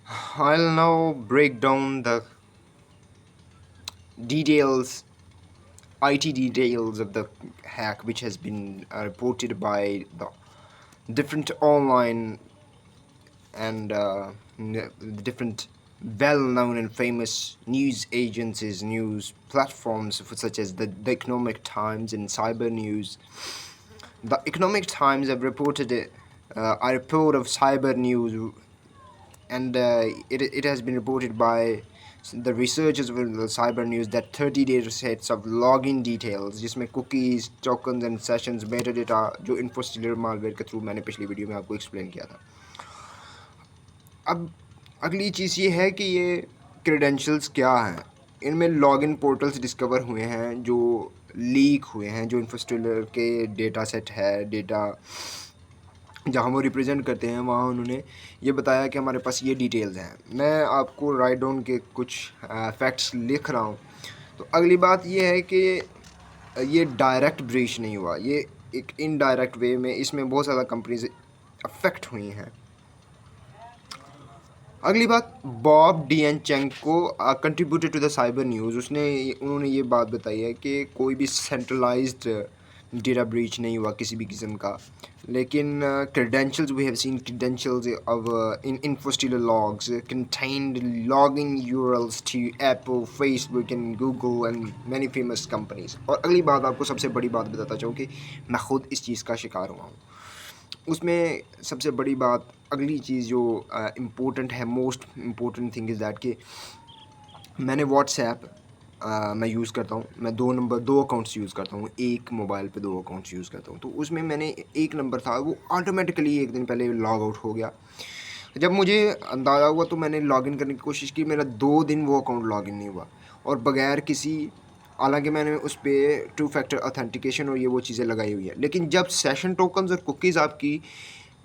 I'll now break down the details, IT details of the hack, which has been reported by the different online and different well-known and famous news agencies, news platforms such as the Economic Times and Cyber News. The Economic Times have reported a report of cyber news, and it has been reported by the researchers of the cyber news that 30 data sets of login details जिसमें cookies, tokens and sessions Meta data जो इन्फोस्टिलर malware के through मैंने पिछली video में आपको explain किया था. अब अगली चीज़ ये है कि ये क्रेडेंशियल्स क्या हैं. इनमें लॉगिन पोर्टल्स डिस्कवर हुए हैं जो लीक हुए हैं, जो इन्फोस्टिलर के डेटा सेट है, डेटा जहाँ वो रिप्रेजेंट करते हैं वहाँ उन्होंने ये बताया कि हमारे पास ये डिटेल्स हैं. मैं आपको राइट डाउन के कुछ फैक्ट्स लिख रहा हूँ. तो अगली बात ये है कि ये डायरेक्ट ब्रीच नहीं हुआ, ये एक इनडायरेक्ट वे में इसमें बहुत ज़्यादा कंपनीज अफेक्ट हुई हैं. अगली बात, बॉब डी एन चेंग को contributed to the cyber news. उन्होंने ये बात बताई है कि कोई भी सेंट्रलाइज्ड डेटा ब्रीच नहीं हुआ किसी भी किस्म का, लेकिन credentials, we have seen credentials of in infostealer logs contained login URLs to Apple, Facebook and Google and many famous companies. और अगली बात, आपको सबसे बड़ी बात बताता चाहूँ कि मैं ख़ुद इस चीज़ का शिकार हुआ हूँ. उसमें सबसे बड़ी बात, अगली चीज़ जो इम्पोर्टेंट है, most important thing is that कि मैंने व्हाट्सएप मैं यूज़ करता हूँ. मैं दो अकाउंट्स यूज़ करता हूँ, एक मोबाइल पे दो अकाउंट्स यूज़ करता हूँ. तो उसमें मैंने एक नंबर था, वो ऑटोमेटिकली एक दिन पहले लॉग आउट हो गया. जब मुझे अंदाज़ा हुआ तो मैंने लॉगिन करने की कोशिश की, मेरा 2 दिन वो अकाउंट लॉगिन नहीं हुआ. और बगैर किसी, हालांकि मैंने उस पर 2 फैक्टर ऑथेंटिकेशन और ये वो चीज़ें लगाई हुई है, लेकिन जब सेशन टोकन्स और कुकीज़ आपकी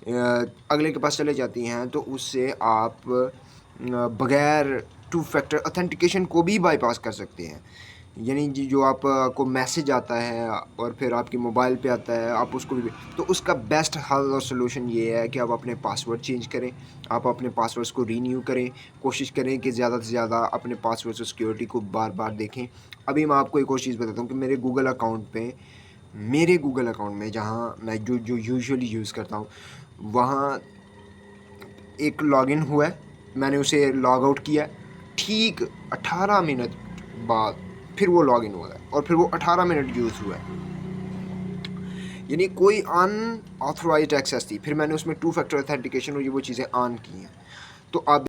अगले के पास चले जाती हैं तो उससे आप बगैर 2 फैक्टर ऑथेंटिकेशन को भी बाईपास कर सकते हैं. यानी जो आपको मैसेज आता है और फिर आपकी मोबाइल पे आता है, आप उसको भी, तो उसका बेस्ट हल और सोल्यूशन ये है कि आप अपने पासवर्ड चेंज करें, आप अपने पासवर्ड्स को रीन्यू करें, कोशिश करें कि ज़्यादा से ज़्यादा अपने पासवर्ड और सिक्योरिटी को बार बार देखें. अभी मैं आपको एक और चीज़ बताता हूँ कि मेरे गूगल अकाउंट में जहाँ मैं जो यूजुअली यूज़ करता हूँ, वहाँ एक लॉगिन हुआ है, मैंने उसे लॉग आउट किया, ठीक 18 मिनट बाद फिर वो लॉगिन हुआ है और फिर वो 18 मिनट यूज़ हुआ है. यानी कोई अनऑथराइज्ड एक्सेस थी, फिर मैंने उसमें 2 फैक्टर ऑथेंटिकेशन और ये वो चीज़ें ऑन की हैं. तो आप